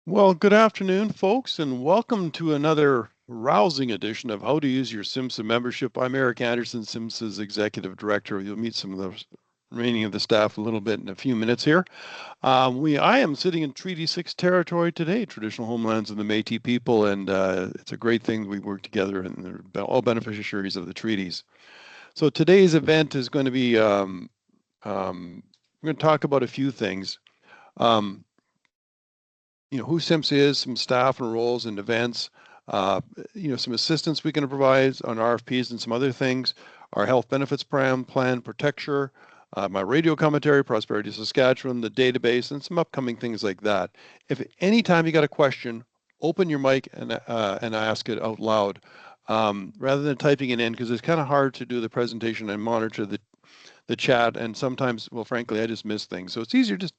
Well, good afternoon, folks, and welcome to another rousing edition of How to Use Your SIMSA Membership. I'm Eric Anderson, SIMSA's Executive Director. You'll meet some of the remaining of the staff a little bit in a few minutes here. I am sitting in Treaty 6 territory today, traditional homelands of the Métis people, and it's a great thing we work together, and they're all beneficiaries of the treaties. So today's event is going to be, we're going to talk about a few things. Um, who SIMSA is, some staff and roles and events, uh, some assistance we can provide on RFPs and some other things, our health benefits plan, Protecture, my radio commentary, Prosperity Saskatchewan, the database, and some upcoming things like that. If anytime you got a question, open your mic and ask it out loud rather than typing it in, because it's kind of hard to do the presentation and monitor the chat, and sometimes, well, frankly, I just miss things. So it's easier just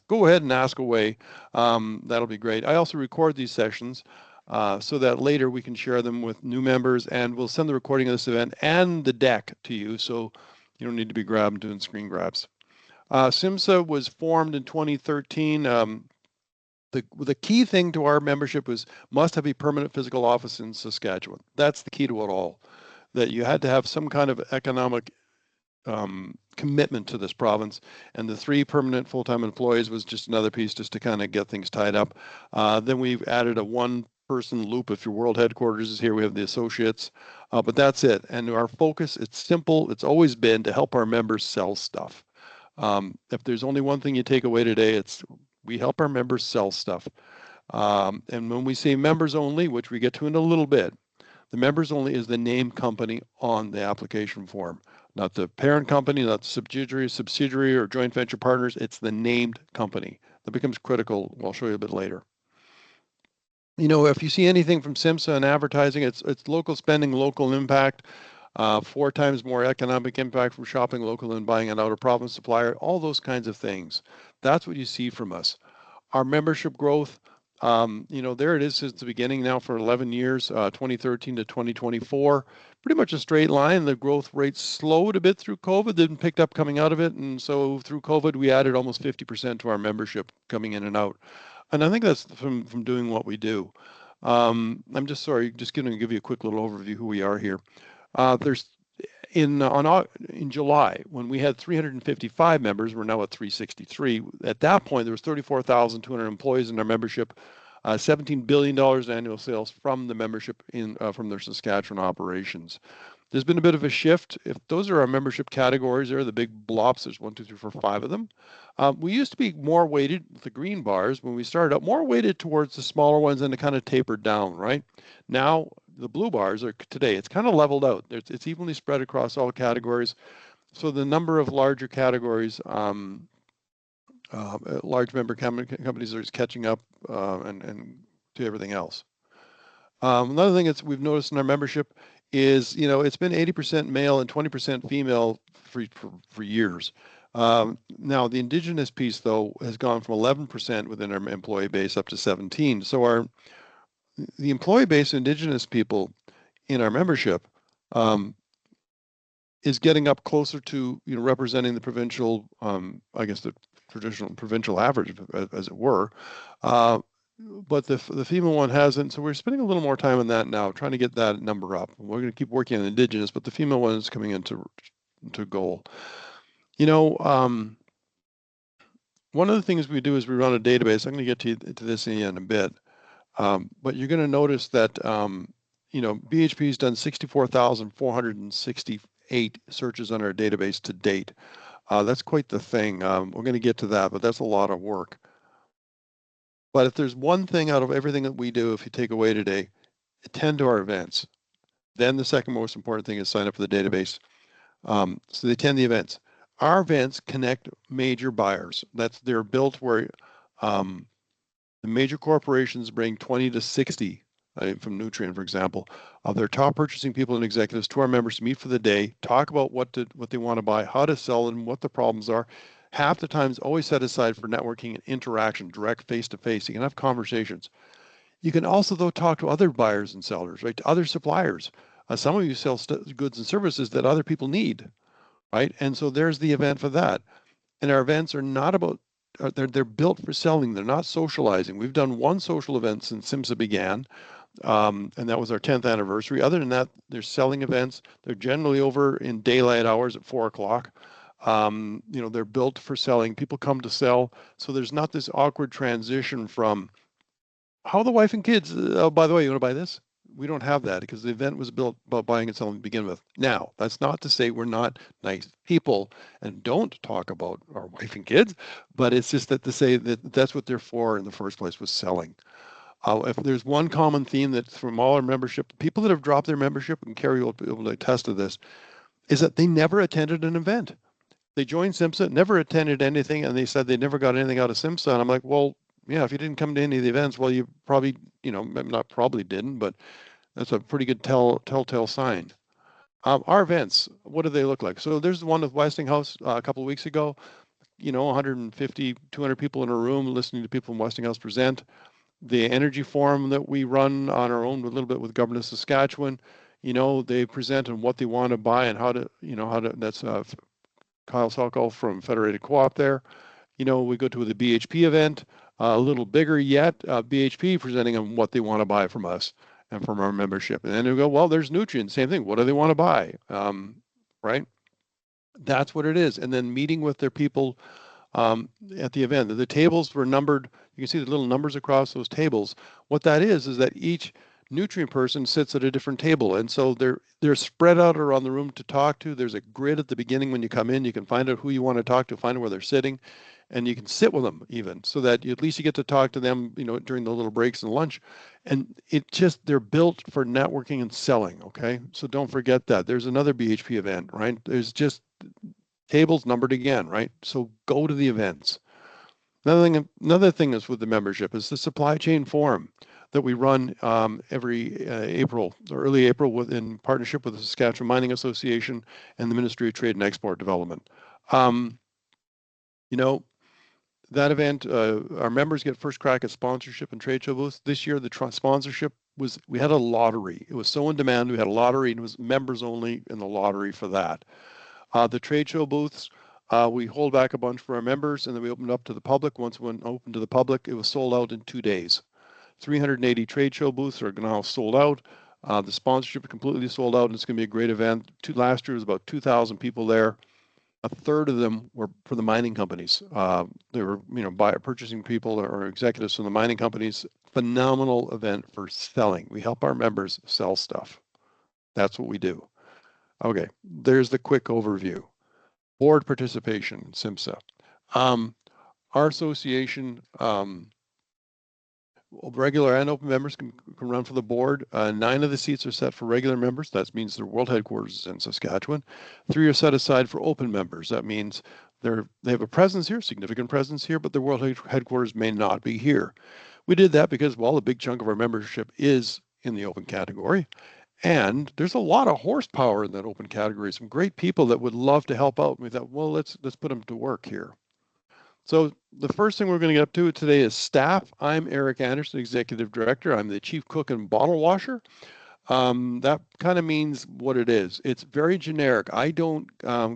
go ahead and ask away. That'll be great. I also record these sessions so that later we can share them with new members, and we'll send the recording of this event and the deck to you, so you don't need to be doing screen grabs. SIMSA was formed in 2013. The key thing to our membership was must have a permanent physical office in Saskatchewan. That's the key to it all. That you had to have some kind of economic commitment to this province, and the 3 permanent full-time employees was just another piece just to kind of get things tied up. Then we've added a one-person loop. If your world headquarters is here, we have the associates, but that's it. And our focus, it's simple. It's always been to help our members sell stuff. If there's only one thing you take away today, it's we help our members sell stuff. And when we say members only, which we get to in a little bit, the members only is the named company on the application form, not the parent company, not the subsidiary or joint venture partners. It's the named company. That becomes critical. I'll show you a bit later. If you see anything from SIMSA and advertising, it's local spending, local impact, 4 times more economic impact from shopping local and buying an out-of-province supplier, all those kinds of things. That's what you see from us. Our membership growth, there it is since the beginning now for 11 years, 2013 to 2024. Pretty much a straight line. The growth rate slowed a bit through COVID, then picked up coming out of it. And so through COVID, we added almost 50% to our membership coming in and out. And I think that's from doing what we do. I'm just going to give you a quick little overview who we are here. There's in July, when we had 355 members, we're now at 363. At that point, there was 34,200 employees in our membership, $17 billion annual sales from the membership from their Saskatchewan operations. There's been a bit of a shift. If those are our membership categories, there are the big blops. There's 1, 2, 3, 4, 5 of them. We used to be more weighted with the green bars when we started out, more weighted towards the smaller ones, and it kind of tapered down, right? Now the blue bars are today, it's kind of leveled out. It's evenly spread across all categories. So the number of larger categories, large member companies are catching up and to everything else. Another thing that we've noticed in our membership is, it's been 80% male and 20% female for years. Now, the Indigenous piece, though, has gone from 11% within our employee base up to 17. So the employee base of Indigenous people in our membership is getting up closer to, representing the provincial, I guess the traditional provincial average, as it were. But the female one hasn't, so we're spending a little more time on that now, trying to get that number up. We're going to keep working on Indigenous, but the female one is coming into goal. One of the things we do is we run a database. I'm going to get to this in a bit, but you're going to notice that BHP's done 64,468 searches on our database to date. That's quite the thing. We're going to get to that, but that's a lot of work. But if there's one thing out of everything that we do, if you take away today, attend to our events. Then the second most important thing is sign up for the database. So they attend the events. Our events connect major buyers. They're built where the major corporations bring 20 to 60 from Nutrien, for example, of their top purchasing people and executives to our members to meet for the day, talk about what they want to buy, how to sell them, what the problems are. Half the time is always set aside for networking and interaction, direct face-to-face. You can have conversations. You can also, though, talk to other buyers and sellers, right, to other suppliers. Some of you sell goods and services that other people need, right? And so there's the event for that. And our events are not about they're built for selling. They're not socializing. We've done one social event since SIMSA began, and that was our 10th anniversary. Other than that, they're selling events. They're generally over in daylight hours at 4 o'clock. They're built for selling. People come to sell. So there's not this awkward transition from how are the wife and kids? Oh, by the way, you want to buy this? We don't have that because the event was built about buying and selling to begin with. Now, that's not to say we're not nice people and don't talk about our wife and kids, but it's just that to say that that's what they're for in the first place was selling. If there's one common theme that's from all our membership, people that have dropped their membership, and Carrie will be able to attest to this, is that they never attended an event. They joined SIMSA, never attended anything, and they said they never got anything out of SIMSA. And I'm like, well, yeah, if you didn't come to any of the events, well, you probably, not probably didn't, but that's a pretty good telltale sign. Our events, what do they look like? So there's the one with Westinghouse a couple of weeks ago. 150, 200 people in a room listening to people from Westinghouse present. The energy forum that we run on our own a little bit with Government of Saskatchewan, they present on what they want to buy and that's Kyle Salko from Federated Co-op there. We go to the BHP event, a little bigger yet, BHP presenting on what they want to buy from us and from our membership. And then we go, well, there's Nutrien, same thing. What do they want to buy? Right? That's what it is. And then meeting with their people at the event. The tables were numbered. You can see the little numbers across those tables. What that is that each Nutrien person sits at a different table, and so they're spread out around the room to talk to. There's a grid at the beginning when you come in. You can find out who you want to talk to, find out where they're sitting, and you can sit with them even, so that at least you get to talk to them, during the little breaks and lunch. And they're built for networking and selling. Okay, so don't forget that. There's another BHP event, right? There's just tables numbered again, right? So go to the events. Another thing is with the membership is the supply chain forum that we run every April, or early April, in partnership with the Saskatchewan Mining Association and the Ministry of Trade and Export Development. That event, our members get first crack at sponsorship and trade show booths. This year, the sponsorship we had a lottery. It was so in demand, we had a lottery, and it was members only in the lottery for that. The trade show booths, we hold back a bunch for our members, and then we opened up to the public. Once it went open to the public, it was sold out in 2 days. 380 trade show booths are now sold out. The sponsorship is completely sold out, and it's going to be a great event. Last year was about 2,000 people there. A third of them were for the mining companies. They were, purchasing people or executives from the mining companies. Phenomenal event for selling. We help our members sell stuff. That's what we do. Okay, there's the quick overview. Board participation, SIMSA. Our association, regular and open members can run for the board. 9 of the seats are set for regular members. That means their world headquarters is in Saskatchewan. 3 are set aside for open members. That means they have a presence here, significant presence here, but their world headquarters may not be here. We did that because, well, a big chunk of our membership is in the open category. And there's a lot of horsepower in that open category, some great people that would love to help out. We thought, well, let's put them to work here. So the first thing we're going to get up to today is staff. I'm Eric Anderson, Executive Director. I'm the Chief Cook and Bottle Washer. That kind of means what it is. It's very generic. I don't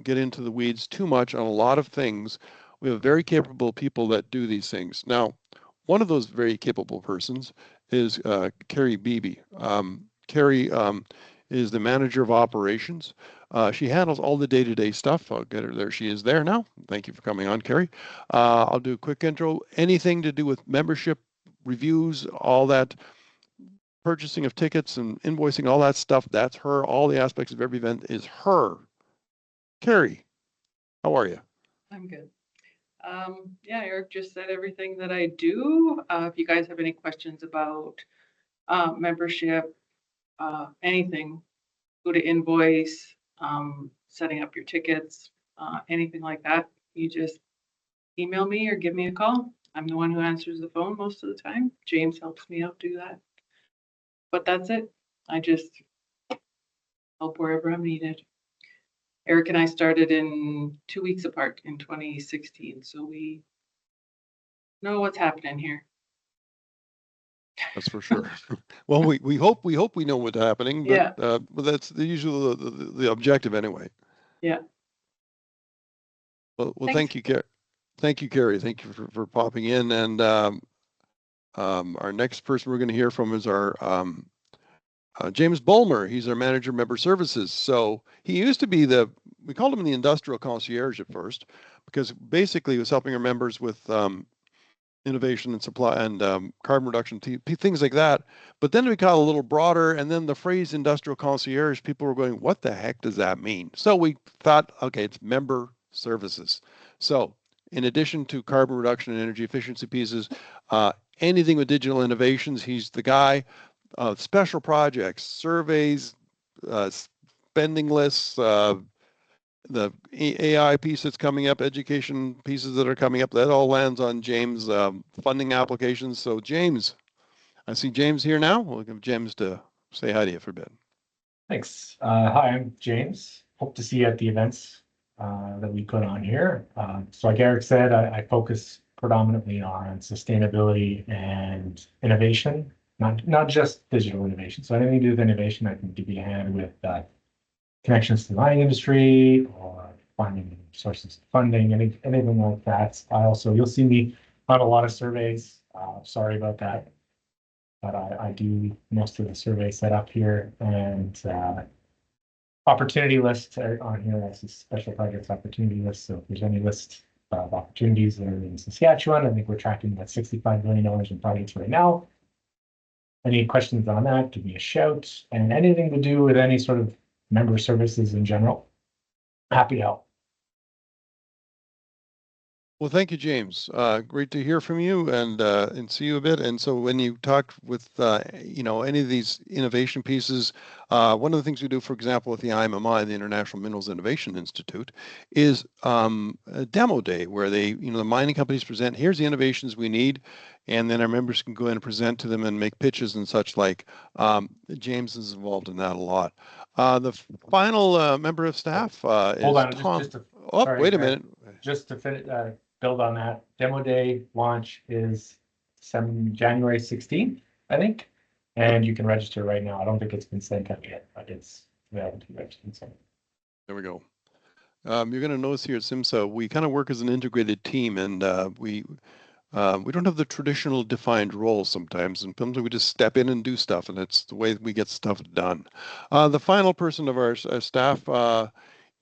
get into the weeds too much on a lot of things. We have very capable people that do these things. Now, one of those very capable persons is Carrie Beebe. Carrie is the manager of operations. She handles all the day-to-day stuff. I'll get her there. She is there now. Thank you for coming on, Carrie. I'll do a quick intro. Anything to do with membership, reviews, all that, purchasing of tickets and invoicing, all that stuff, that's her. All the aspects of every event is her. Carrie, how are you? I'm good. Yeah, Eric just said everything that I do. If you guys have any questions about membership, anything, go to invoice, setting up your tickets, anything like that, you just email me or give me a call. I'm the one who answers the phone most of the time. James helps me out do that. But that's it. I just help wherever I'm needed. Eric and I started in 2 weeks apart in 2016, so we know what's happening here. That's for sure. Well, we hope we know what's happening, but Yeah. but that's usually the objective anyway. Yeah. Well, Thanks. thank you, Carrie. Thank you, Carrie. Thank you for popping in. And our next person we're going to hear from is our James Bulmer. He's our manager of member services. So he used to be we called him the industrial concierge at first, because basically he was helping our members with innovation and supply and carbon reduction, things like that. But then we got a little broader, and then the phrase industrial concierge, people were going, what the heck does that mean? So we thought, okay, it's member services. So in addition to carbon reduction and energy efficiency pieces, anything with digital innovations, he's the guy. Special projects, surveys, spending lists, the AI piece that's coming up, education pieces that are coming up, that all lands on James' funding applications. So James, I see James here now. We'll give James to say hi to you for a bit. Thanks. Hi, I'm James. Hope to see you at the events that we put on here. So like Eric said, I focus predominantly on sustainability and innovation, not just digital innovation. So anything to do with innovation, I can give you a hand with connections to the mining industry or finding sources of funding, anything like that. You'll see me on a lot of surveys. Sorry about that, but I do most of the survey setup here, and opportunity lists are on here. That's a special projects opportunity list. So if there's any list of opportunities that are in Saskatchewan, I think we're tracking about $65 million in projects right now. Any questions on that, give me a shout. And anything to do with any sort of member services in general, happy to help. Well, thank you, James. Great to hear from you and see you a bit. And so when you talk with any of these innovation pieces, one of the things we do, for example, with the IMMI, the International Minerals Innovation Institute, is a demo day where the mining companies present, here's the innovations we need, and then our members can go in and present to them and make pitches and such like. James is involved in that a lot. The final member of staff Hold is on, Tom. sorry, Wait a minute. Just to finish, build on that, demo day launch is January 16th, I think. And you can register right now. I don't think it's been sent out yet, but it's available to register. So. There we go. You're going to notice here at SIMSA, we kind of work as an integrated team, and we don't have the traditional defined roles sometimes, and sometimes we just step in and do stuff, and it's the way we get stuff done. The final person of our staff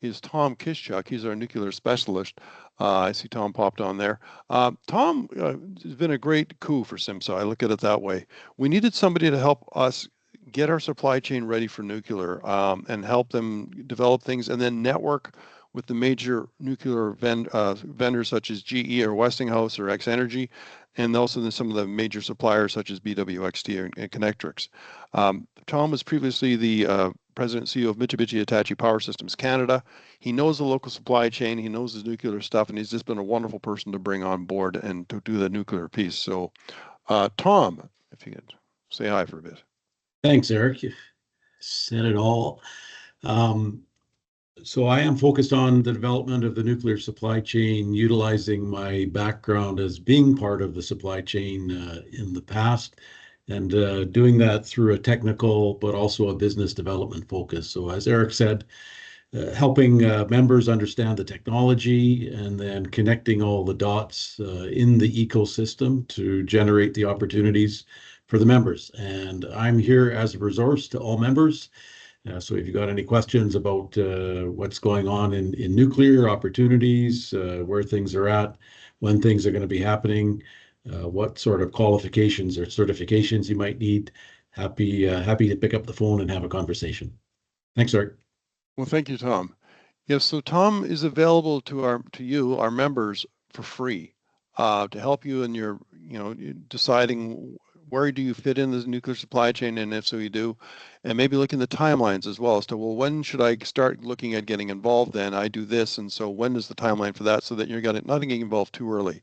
is Tom Kischuk. He's our nuclear specialist. I see Tom popped on there. Tom has been a great coup for SIMSA. I look at it that way. We needed somebody to help us get our supply chain ready for nuclear and help them develop things and then network with the major nuclear vendors such as GE or Westinghouse or X Energy, and also some of the major suppliers such as BWXT and Connectrix. Tom was previously the President and CEO of Mitsubishi Hitachi Power Systems Canada. He knows the local supply chain, he knows his nuclear stuff, and he's just been a wonderful person to bring on board and to do the nuclear piece. So, Tom, if you could say hi for a bit. Thanks, Eric. You said it all. So I am focused on the development of the nuclear supply chain, utilizing my background as being part of the supply chain in the past, and doing that through a technical but also a business development focus. So as Eric said, helping members understand the technology and then connecting all the dots in the ecosystem to generate the opportunities for the members. And I'm here as a resource to all members. So if you've got any questions about what's going on in nuclear opportunities, where things are at, when things are going to be happening, what sort of qualifications or certifications you might need, happy to pick up the phone and have a conversation. Thanks, Eric. Well, thank you, Tom. Yes, so Tom is available to you, our members, for free to help you in your, deciding where do you fit in the nuclear supply chain, and if so you do, and maybe look in the timelines as well as to, well, when should I start looking at getting involved? Then I do this, and so when is the timeline for that, so that you're not getting involved too early,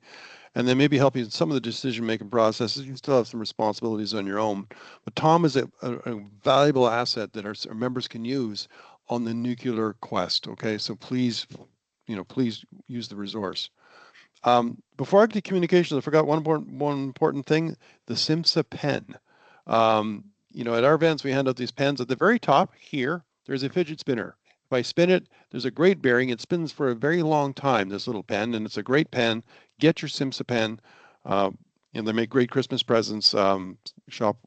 and then maybe help you in some of the decision-making processes. You still have some responsibilities on your own, but Tom is a valuable asset that our members can use on the nuclear quest. Okay, so please, please use the resource. Before I get to communications, I forgot one important thing: the SIMSA pen. At our events, we hand out these pens. At the very top here, there's a fidget spinner. If I spin it, there's a great bearing. It spins for a very long time, this little pen, and it's a great pen. Get your SIMSA pen. Uh, and they make great Christmas presents. Shop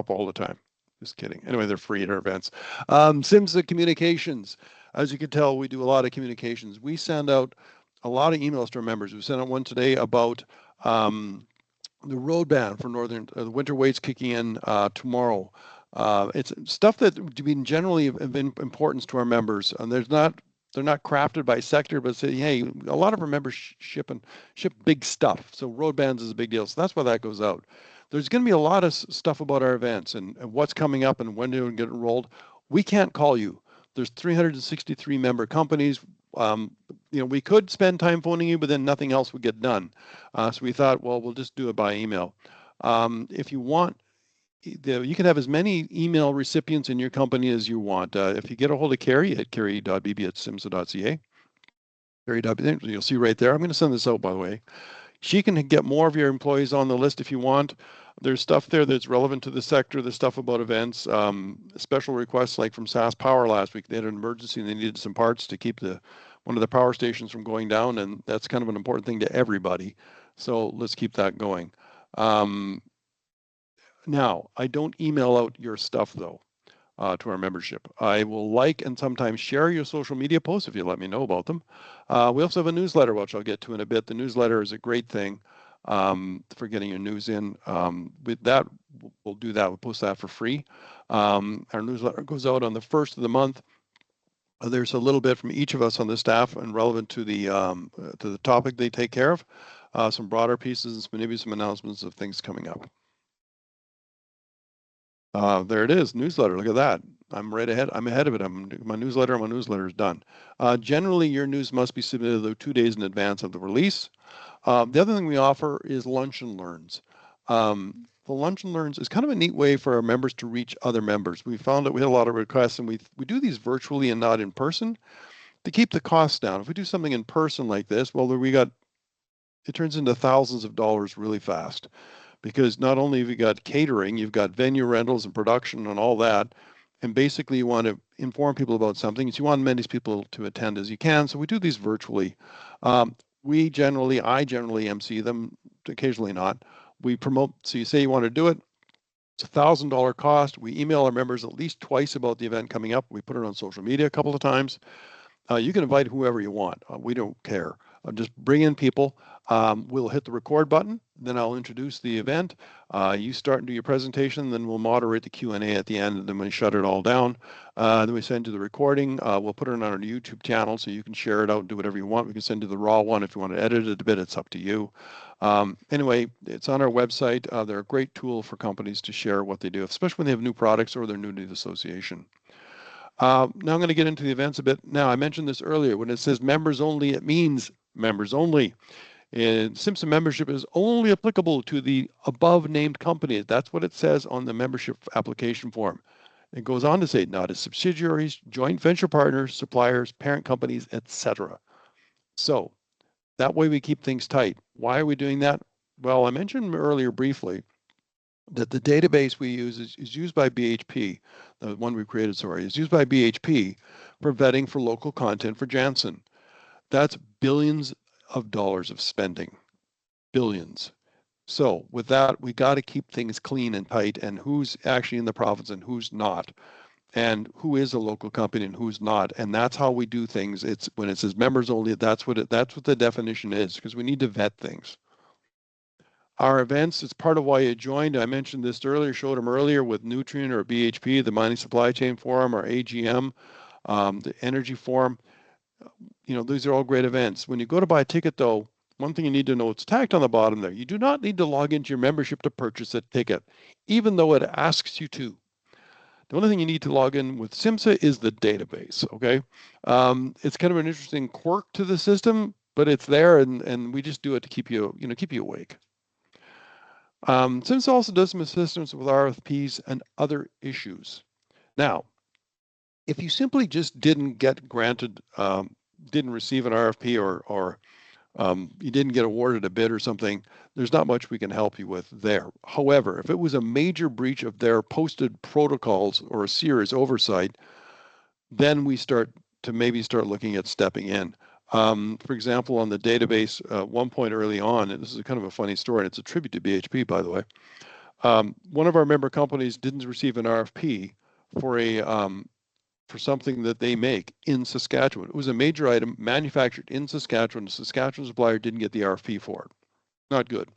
all the time. Just kidding. Anyway, they're free at our events. SIMSA Communications. As you can tell, we do a lot of communications. We send out a lot of emails to our members. We sent out one today about the road ban for northern, the winter weights kicking in tomorrow. It's stuff that would be generally of importance to our members, and they're not crafted by sector, but say, hey, a lot of our members ship big stuff. So road bans is a big deal. So that's why that goes out. There's going to be a lot of stuff about our events and what's coming up and when to get enrolled. We can't call you. There's 363 member companies. We could spend time phoning you, but then nothing else would get done. So we thought, well, we'll just do it by email. If you want, you can have as many email recipients in your company as you want. If you get a hold of Carrie at carrie.bb@simsa.ca, Carrie.bb, you'll see right there. I'm going to send this out, by the way. She can get more of your employees on the list if you want. There's stuff there that's relevant to the sector. There's stuff about events, special requests like from SAS Power last week. They had an emergency and they needed some parts to keep one of the power stations from going down, and that's kind of an important thing to everybody. So let's keep that going. Now, I don't email out your stuff though. To our membership. I will like and sometimes share your social media posts if you let me know about them. We also have a newsletter, which I'll get to in a bit. The newsletter is a great thing for getting your news in. With that, we'll do that. We'll post that for free. Our newsletter goes out on the first of the month. There's a little bit from each of us on the staff and relevant to the topic they take care of. Some broader pieces and maybe some announcements of things coming up. There it is, newsletter. Look at that. I'm right ahead. I'm ahead of it. My newsletter is done. Generally, your news must be submitted 2 days in advance of the release. The other thing we offer is lunch and learns. The lunch and learns is kind of a neat way for our members to reach other members. We found that we had a lot of requests, and we do these virtually and not in person to keep the costs down. If we do something in person like this, well, it turns into thousands of dollars really fast. Because not only have you got catering, you've got venue rentals and production and all that. And basically you want to inform people about something. So you want as many people to attend as you can. So we do these virtually. I generally MC them, occasionally not. We promote, so you say you want to do it. It's $1,000 cost. We email our members at least twice about the event coming up. We put it on social media a couple of times. You can invite whoever you want. We don't care. Just bring in people. We'll hit the record button. Then I'll introduce the event. You start and do your presentation. Then we'll moderate the Q&A at the end. And then we shut it all down. Then we send you the recording. We'll put it on our YouTube channel so you can share it out and do whatever you want. We can send you the raw one if you want to edit it a bit. It's up to you. Anyway, it's on our website. They're a great tool for companies to share what they do, especially when they have new products or they're new to the association. Now I'm going to get into the events a bit. Now, I mentioned this earlier. When it says members only, it means members only. And SIMSA membership is only applicable to the above named companies. That's what it says on the membership application form. It goes on to say not as subsidiaries, joint venture partners, suppliers, parent companies, etc. So that way we keep things tight. Why are we doing that? Well, I mentioned earlier briefly that the database we use is used by BHP, the one we created, is used by BHP for vetting for local content for Janssen. That's billions of dollars of spending, billions. So with that, we got to keep things clean and tight, and who's actually in the province and who's not, and who is a local company and who's not. And that's how we do things. It's when it says members only, that's what the definition is, because we need to vet things. Our events, it's part of why you joined. I mentioned this earlier, showed them earlier with Nutrien or BHP, the Mining Supply Chain Forum, or AGM, the Energy Forum. These are all great events. When you go to buy a ticket, though, one thing you need to know, it's tacked on the bottom there. You do not need to log into your membership to purchase a ticket, even though it asks you to. The only thing you need to log in with SIMSA is the database, okay? It's kind of an interesting quirk to the system, but it's there, and we just do it to keep you awake. SIMSA also does some assistance with RFPs and other issues. Now, if you simply just didn't get granted, didn't receive an RFP or you didn't get awarded a bid or something, there's not much we can help you with there. However, if it was a major breach of their posted protocols or a serious oversight, then we start to maybe start looking at stepping in. For example, on the database, one point early on, and this is kind of a funny story, and it's a tribute to BHP, by the way. One of our member companies didn't receive an RFP for for something that they make in Saskatchewan. It was a major item manufactured in Saskatchewan. The Saskatchewan supplier didn't get the RFP for it. Not good.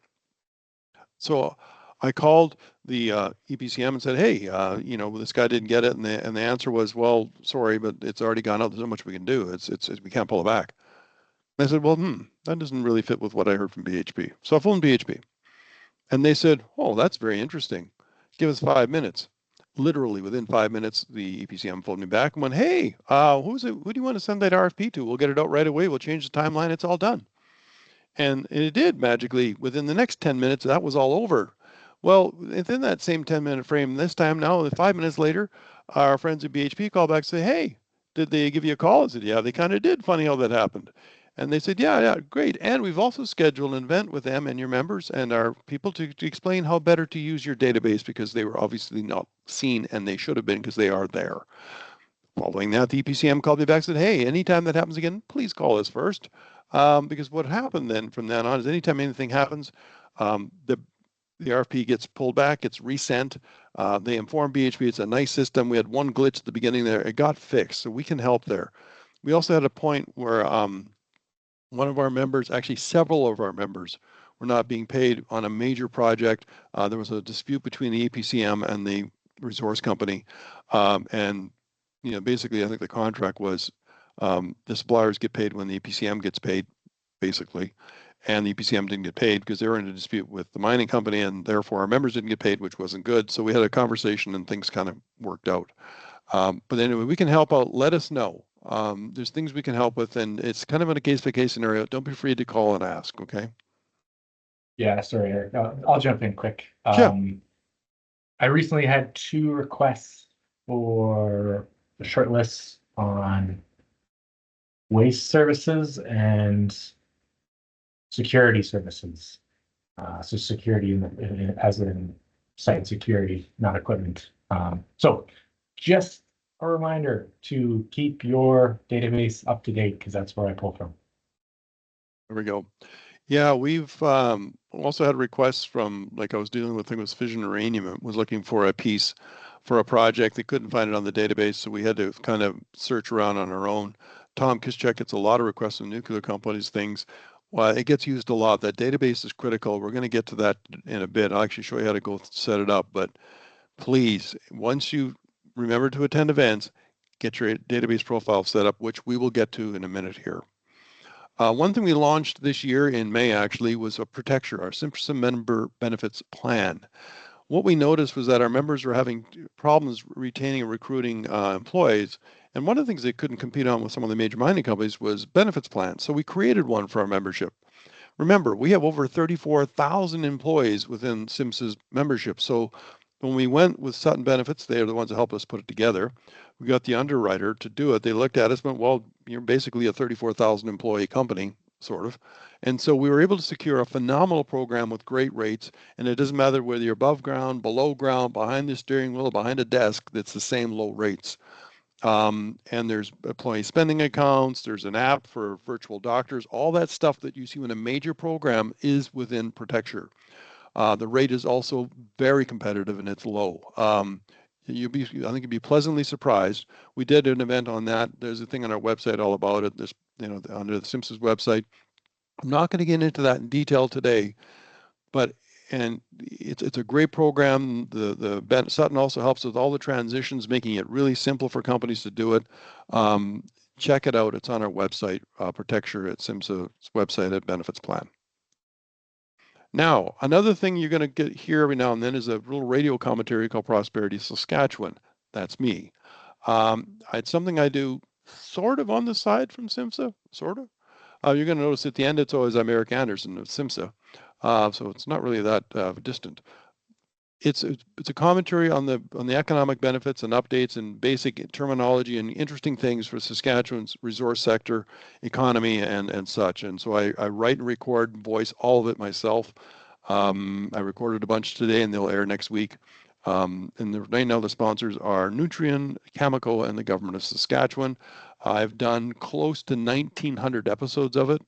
So I called the EPCM and said, hey, this guy didn't get it. And the answer was, well, sorry, but it's already gone out. There's not much we can do. We can't pull it back. And I said, well, that doesn't really fit with what I heard from BHP. So I phoned BHP and they said, oh, that's very interesting. Give us 5 minutes. Literally within 5 minutes, the EPCM phoned me back and went, hey, who do you want to send that RFP to? We'll get it out right away. We'll change the timeline. It's all done. And it did magically within the next 10 minutes, that was all over. Well, within that same 10-minute frame, this time now, 5 minutes later, our friends at BHP call back and say, hey, did they give you a call? I said, yeah, they kind of did. Funny how that happened. And they said, yeah, great. And we've also scheduled an event with them and your members and our people to explain how better to use your database because they were obviously not seen and they should have been because they are there. Following that, the EPCM called me back and said, hey, anytime that happens again, please call us first. Because what happened then from then on is anytime anything happens, the RFP gets pulled back, gets resent. They inform BHP it's a nice system. We had one glitch at the beginning there. It got fixed, so we can help there. We also had a point where one of our members, actually several of our members, were not being paid on a major project. There was a dispute between the EPCM and the resource company. And basically, I think the contract was the suppliers get paid when the EPCM gets paid, basically. And the EPCM didn't get paid because they were in a dispute with the mining company, and therefore our members didn't get paid, which wasn't good. So we had a conversation and things kind of worked out. But anyway, we can help out. Let us know. There's things we can help with, and it's kind of in a case-by-case scenario. Don't be afraid to call and ask, okay? Yeah, sorry, Eric. I'll jump in quick. Sure. I recently had 2 requests for the short lists on waste services and security services. So security as in site security, not equipment. So just a reminder to keep your database up to date because that's where I pull from. There we go. Yeah, we've also had requests from, like I was dealing with, I think it was Fission Uranium, was looking for a piece for a project. They couldn't find it on the database, so we had to kind of search around on our own. Tom Kischek gets a lot of requests from nuclear companies, things. Well, it gets used a lot. That database is critical. We're going to get to that in a bit. I'll actually show you how to go set it up. But please, once you remember to attend events, get your database profile set up, which we will get to in a minute here. One thing we launched this year in May actually was a Protecture, our SIMSA member benefits plan. What we noticed was that our members were having problems retaining and recruiting employees. And one of the things they couldn't compete on with some of the major mining companies was benefits plans. So we created one for our membership. Remember, we have over 34,000 employees within SIMSA's membership. So when we went with Sutton Benefits, they are the ones that helped us put it together. We got the underwriter to do it. They looked at us and went, well, you're basically a 34,000 employee company, sort of. And so we were able to secure a phenomenal program with great rates. And it doesn't matter whether you're above ground, below ground, behind the steering wheel, behind a desk, it's the same low rates. And there's employee spending accounts, there's an app for virtual doctors, all that stuff that you see in a major program is within Protecture. The rate is also very competitive and it's low. I think you'd be pleasantly surprised. We did an event on that. There's a thing on our website all about it. There's, under the SIMSA's website. I'm not going to get into that in detail today, but it's a great program. The Sutton also helps with all the transitions, making it really simple for companies to do it. Check it out. It's on our website, Protecture at SIMSA's website at Benefits Plan. Now, another thing you're going to hear every now and then is a little radio commentary called Prosperity Saskatchewan. That's me. It's something I do sort of on the side from SIMSA, sort of. You're going to notice at the end it's always I'm Eric Anderson of SIMSA. So it's not really that distant. It's a commentary on the economic benefits and updates and basic terminology and interesting things for Saskatchewan's resource sector, economy, and such. And so I write and record and voice all of it myself. I recorded a bunch today, and they'll air next week. And right now the sponsors are Nutrien, Cameco, and the government of Saskatchewan. I've done close to 1,900 episodes of it.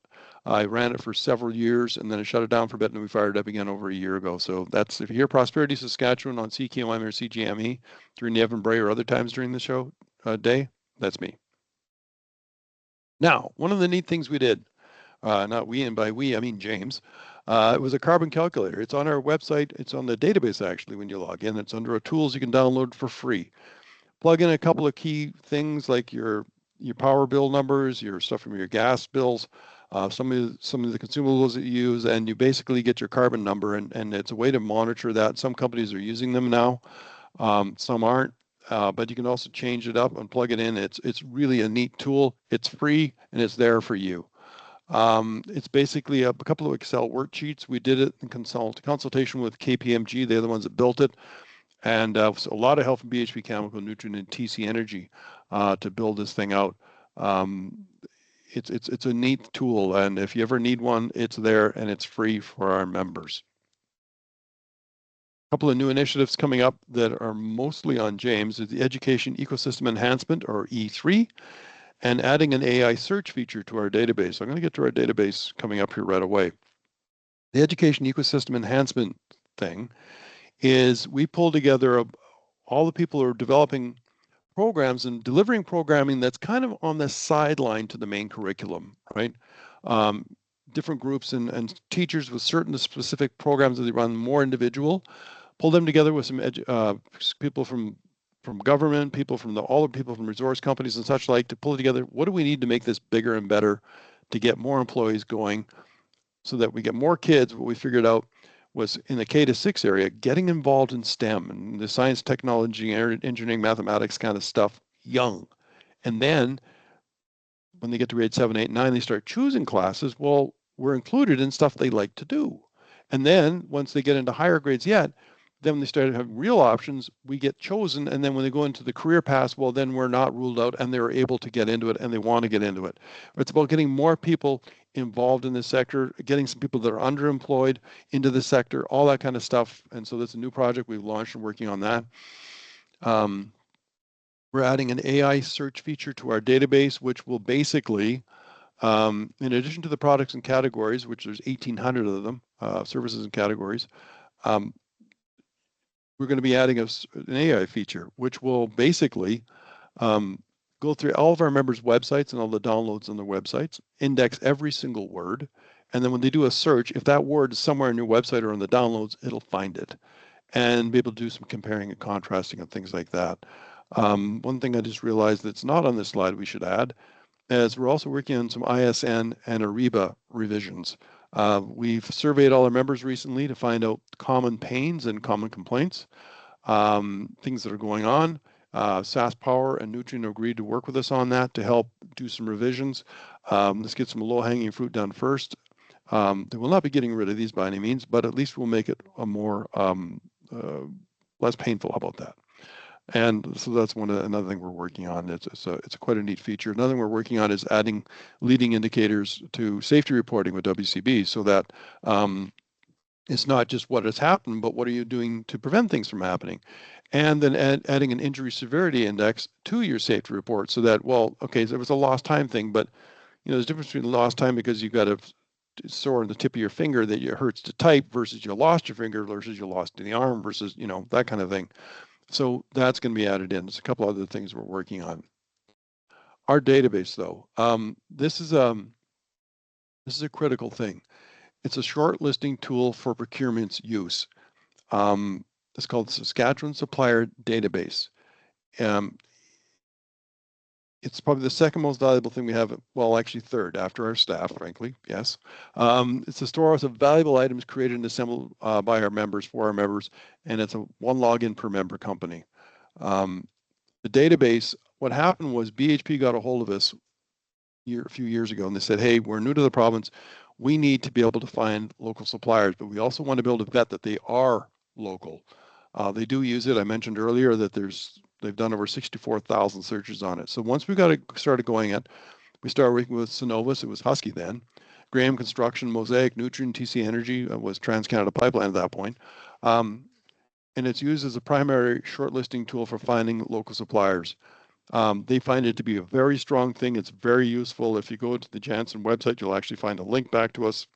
I ran it for several years and then I shut it down for a bit and we fired it up again over a year ago. So that's, if you hear Prosperity Saskatchewan on CKOM or CGME during the Evan Bray or other times during the show day, that's me. Now, one of the neat things we did, not we, and by we, I mean James, it was a carbon calculator. It's on our website. It's on the database, actually, when you log in. It's under our tools you can download for free. Plug in a couple of key things like your power bill numbers, your stuff from your gas bills, some of the consumables that you use, and you basically get your carbon number, and it's a way to monitor that. Some companies are using them now, some aren't, but you can also change it up and plug it in. It's really a neat tool. It's free and it's there for you. It's basically a couple of Excel worksheets. We did it in consultation with KPMG. They're the ones that built it. And so a lot of help from BHP Chemical, Nutrien, and TC Energy to build this thing out. It's a neat tool, and if you ever need one, it's there and it's free for our members. A couple of new initiatives coming up that are mostly on James is the Education Ecosystem Enhancement, or E3, and adding an AI search feature to our database. I'm going to get to our database coming up here right away. The Education Ecosystem Enhancement thing is we pull together all the people who are developing programs and delivering programming that's kind of on the sideline to the main curriculum, right? Different groups and teachers with certain specific programs that they run, more individual, pull them together with some people from government, people from all the people from resource companies and such like, to pull it together. What do we need to make this bigger and better to get more employees going so that we get more kids? What we figured out was in the K to 6 area, getting involved in STEM and the science, technology, engineering, mathematics kind of stuff young. And then when they get to grade 7, 8, 9, they start choosing classes. Well, we're included in stuff they like to do. And then once they get into higher grades yet, then when they start having real options, we get chosen. And then when they go into the career path, well, then we're not ruled out and they're able to get into it and they want to get into it. It's about getting more people involved in this sector, getting some people that are underemployed into the sector, all that kind of stuff. And so that's a new project we've launched and working on that. We're adding an AI search feature to our database, which will basically, in addition to the products and categories, which there's 1,800 of them, services and categories, we're going to be adding an AI feature, which will basically go through all of our members' websites and all the downloads on their websites, index every single word, and then when they do a search, if that word is somewhere on your website or on the downloads, it'll find it, and be able to do some comparing and contrasting and things like that. One thing I just realized that's not on this slide we should add is we're also working on some ISN and Ariba revisions. We've surveyed all our members recently to find out common pains and common complaints, things that are going on. SAS Power and Nutrien agreed to work with us on that to help do some revisions. Let's get some low-hanging fruit done first. They will not be getting rid of these by any means, but at least we'll make it a more less painful. How about that? And so that's another thing we're working on. It's quite a neat feature. Another thing we're working on is adding leading indicators to safety reporting with WCB, so that it's not just what has happened, but what are you doing to prevent things from happening? And then adding an injury severity index to your safety report, so that, well, okay, so it was a lost time thing, but there's a difference between lost time because you've got a sore on the tip of your finger that it hurts to type versus you lost your finger versus you lost the arm versus that kind of thing. So that's going to be added in. There's a couple other things we're working on. Our database, though, this is a critical thing. It's a short listing tool for procurement's use. It's called the Saskatchewan Supplier Database. It's probably the second most valuable thing we have, well, actually third after our staff, frankly, yes. It's a storehouse of valuable items created and assembled by our members, for our members, and it's one login per member company. The database, what happened was BHP got a hold of us a few years ago, and they said, hey, we're new to the province. We need to be able to find local suppliers, but we also want to be able to vet that they are local. They do use it. I mentioned earlier that they've done over 64,000 searches on it. So once we started going at, we started working with Synovus. It was Husky then. Graham Construction, Mosaic, Nutrien, TC Energy was Trans-Canada Pipeline at that point. And it's used as a primary shortlisting tool for finding local suppliers. They find it to be a very strong thing. It's very useful. If you go to the Janssen website, you'll actually find a link back to us.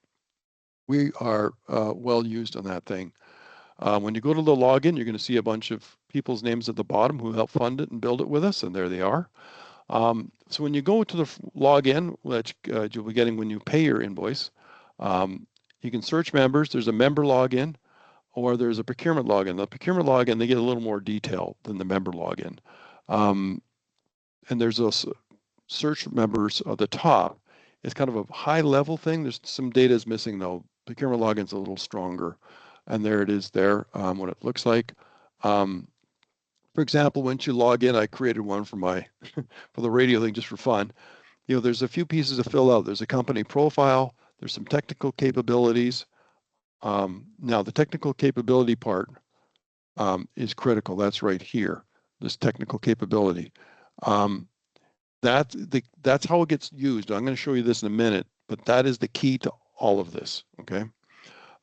We are well used on that thing. When you go to the login, you're going to see a bunch of people's names at the bottom who helped fund it and build it with us, and there they are. So when you go to the login, which you'll be getting when you pay your invoice, you can search members. There's a member login, or there's a procurement login. The procurement login, they get a little more detail than the member login. And there's those search members at the top. It's kind of a high level thing. There's some data is missing though. Procurement login's a little stronger. And there it is there, what it looks like. For example, once you log in, I created one for my, for the radio thing just for fun. You know, there's a few pieces to fill out. There's a company profile. There's some technical capabilities. Now the technical capability part is critical. That's right here, this technical capability. That's how it gets used. I'm going to show you this in a minute, but that is the key to all of this, okay?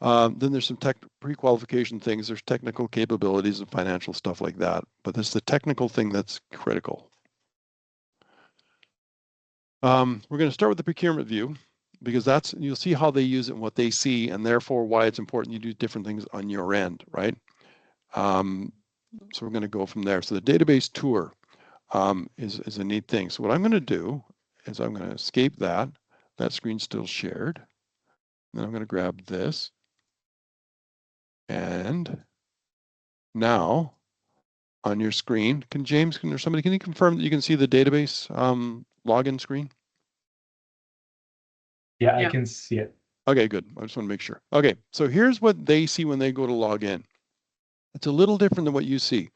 Then there's some pre-qualification things. There's technical capabilities and financial stuff like that, but this is the technical thing that's critical. We're going to start with the procurement view because you'll see how they use it and what they see, and therefore why it's important you do different things on your end, right? So we're going to go from there. So the database tour is a neat thing. So what I'm going to do is I'm going to escape that. That screen's still shared. Then I'm going to grab this. And now on your screen, can you confirm that you can see the database login screen? Yeah, Yeah. I can see it. Okay, good. I just want to make sure. Okay, so here's what they see when they go to log in. It's a little different than what you see.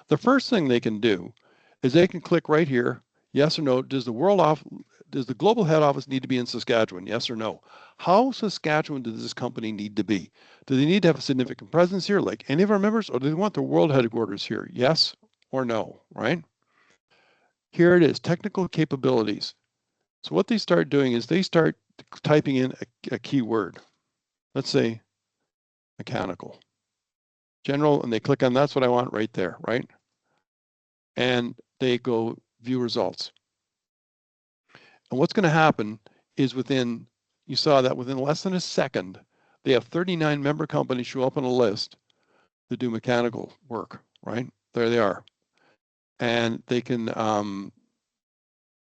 The first thing they can do is they can click right here, yes or no. Does the global head office need to be in Saskatchewan? Yes or no? How Saskatchewan does this company need to be? Do they need to have a significant presence here, like any of our members, or do they want the world headquarters here? Yes or no, right? Here it is, technical capabilities. So what they start doing is they start typing in a keyword. Let's say mechanical. General, and they click on that's what I want right there, right? And they go view results. And what's going to happen is you saw that within less than a second, they have 39 member companies show up on a list to do mechanical work, right? There they are. And they can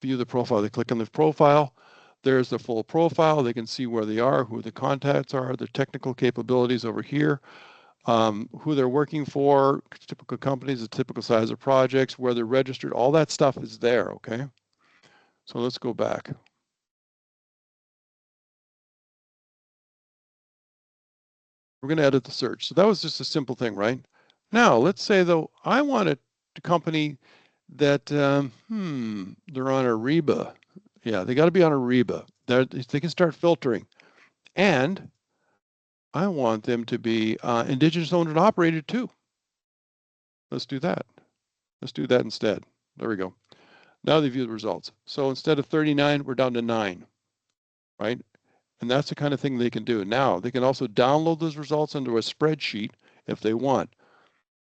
view the profile. They click on the profile. There's the full profile. They can see where they are, who the contacts are, their technical capabilities over here, who they're working for, typical companies, the typical size of projects, where they're registered. All that stuff is there, okay? So let's go back. We're going to edit the search. So that was just a simple thing, right? Now, let's say, though, I want a company that, they're on Ariba. Yeah, they got to be on Ariba. They can start filtering. And I want them to be Indigenous owned and operated too. Let's do that. Let's do that instead. There we go. Now they view the results. So instead of 39, we're down to 9, right? And that's the kind of thing they can do. Now, they can also download those results into a spreadsheet if they want.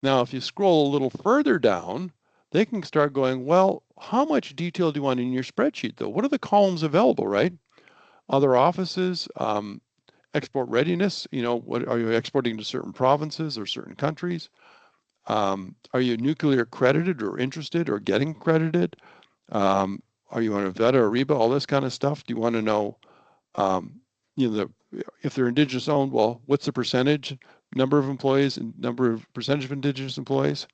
Now, if you scroll a little further down, they can start going, well, how much detail do you want in your spreadsheet, though? What are the columns available, right? Other offices, export readiness, what are you exporting to certain provinces or certain countries? Are you nuclear accredited or interested or getting accredited? Are you on a VETA or REBA, all this kind of stuff? Do you want to know, if they're Indigenous owned, well, what's the percentage, number of employees and percentage of Indigenous employees?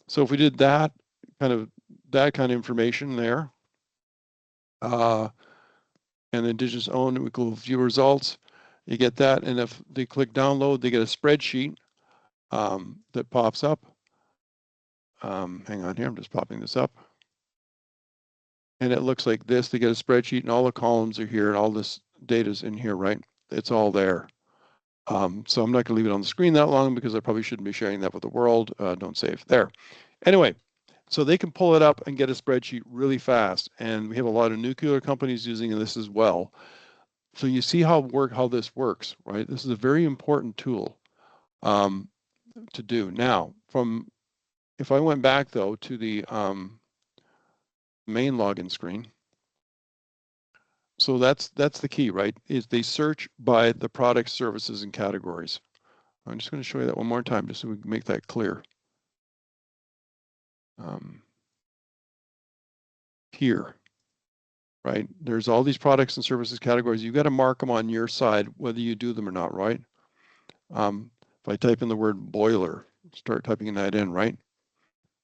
So if we did that kind of information there, and Indigenous owned, we go view results, you get that. And if they click download, they get a spreadsheet that pops up. Hang on here, I'm just popping this up. And it looks like this. They get a spreadsheet and all the columns are here and all this data's in here, right? It's all there. So I'm not going to leave it on the screen that long because I probably shouldn't be sharing that with the world. Don't save there. Anyway, so they can pull it up and get a spreadsheet really fast. And we have a lot of nuclear companies using this as well. So you see how this works, right? This is a very important tool to do. Now, if I went back though to the main login screen. So that's the key, right? Is they search by the products, services, and categories. I'm just going to show you that one more time, just so we can make that clear. Here, right? There's all these products and services categories. You've got to mark them on your side, whether you do them or not, right? If I type in the word boiler, start typing that in, right?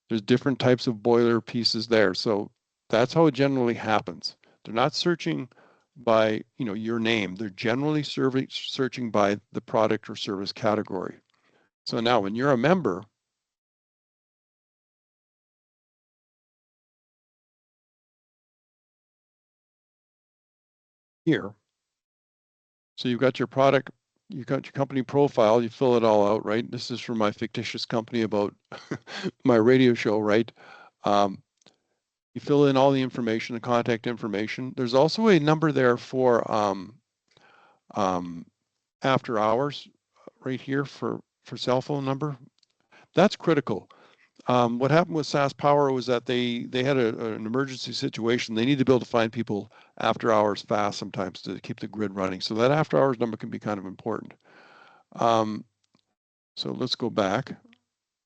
There's different types of boiler pieces there. So that's how it generally happens. They're not searching by, your name. They're generally searching by the product or service category. So now when you're a member, here, so you've got your product, you've got your company profile, you fill it all out, right? This is for my fictitious company about my radio show, right? You fill in all the information, the contact information. There's also a number there for after hours right here for cell phone number. That's critical. What happened with SAS Power was that they had an emergency situation. They need to be able to find people after hours fast sometimes to keep the grid running. So that after hours number can be kind of important. So let's go back.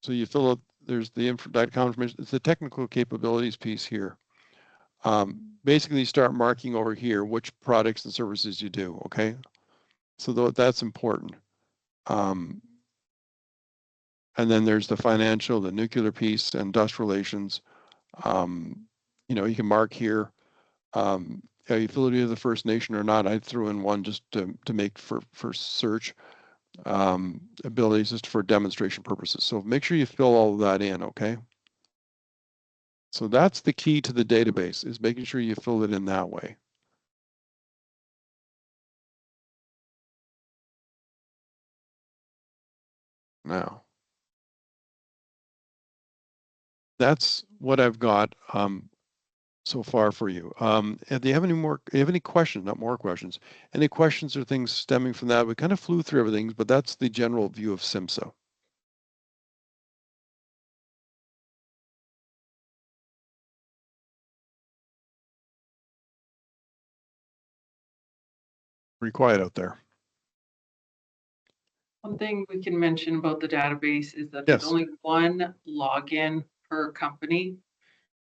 So you fill out, there's the that confirmation, it's the technical capabilities piece here. Basically you start marking over here which products and services you do, okay? So that's important. And then there's the financial, the nuclear piece, and industrial relations. You can mark here, utility of the First Nation or not. I threw in one just to make for search abilities, just for demonstration purposes. So make sure you fill all of that in, okay? So that's the key to the database, is making sure you fill it in that way. Now, that's what I've got so far for you. Do you have any questions, not more questions, any questions or things stemming from that? We kind of flew through everything, but that's the general view of SIMSA. Pretty quiet out there. One thing we can mention about the database is that there's Yes. only one login per company.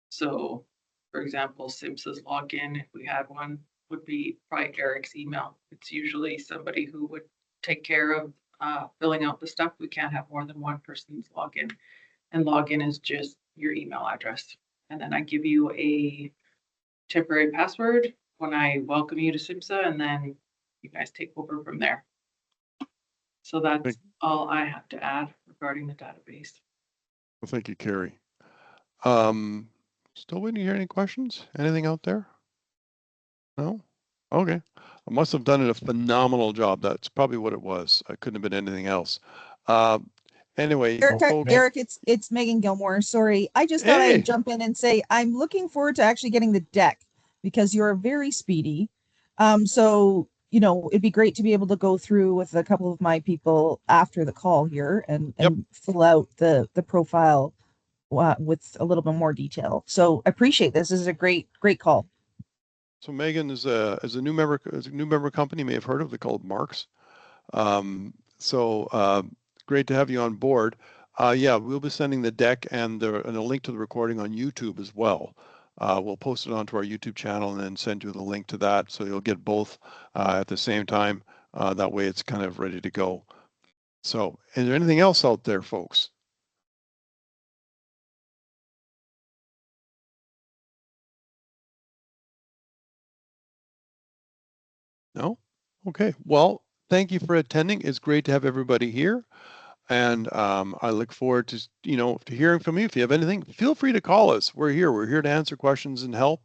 So, for example, SIMSA's login, if we had one, would be probably Eric's email. It's usually somebody who would take care of filling out the stuff. We can't have more than one person's login. And login is just your email address. And then I give you a temporary password when I welcome you to SIMSA, and then you guys take over from there. So that's all I have to add regarding the database. Well, thank you, Carrie. Still waiting to hear any questions? Anything out there? No? Okay. I must have done a phenomenal job. That's probably what it was. I couldn't have been anything else. Anyway, Eric, it's Megan Gilmore. Sorry. I just thought I'd jump in and say I'm looking forward to actually getting the deck because you're very speedy. So, it'd be great to be able to go through with a couple of my people after the call here and fill out the profile with a little bit more detail. So I appreciate this. This is a great call. So Megan is a new member company you may have heard of. They're called Marks. Great to have you on board. Yeah, we'll be sending the deck and a link to the recording on YouTube as well. We'll post it onto our YouTube channel and then send you the link to that, so you'll get both at the same time. That way it's kind of ready to go. So is there anything else out there, folks? No? Okay. Well, thank you for attending. It's great to have everybody here. And I look forward to, to hearing from you. If you have anything, feel free to call us. We're here. We're here to answer questions and help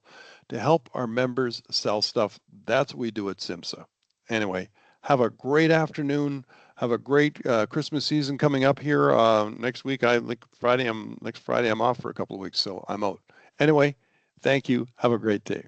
our members sell stuff. That's what we do at SIMSA. Anyway, have a great afternoon. Have a great Christmas season coming up here next week. Next Friday I'm off for a couple of weeks, so I'm out. Anyway, thank you. Have a great day.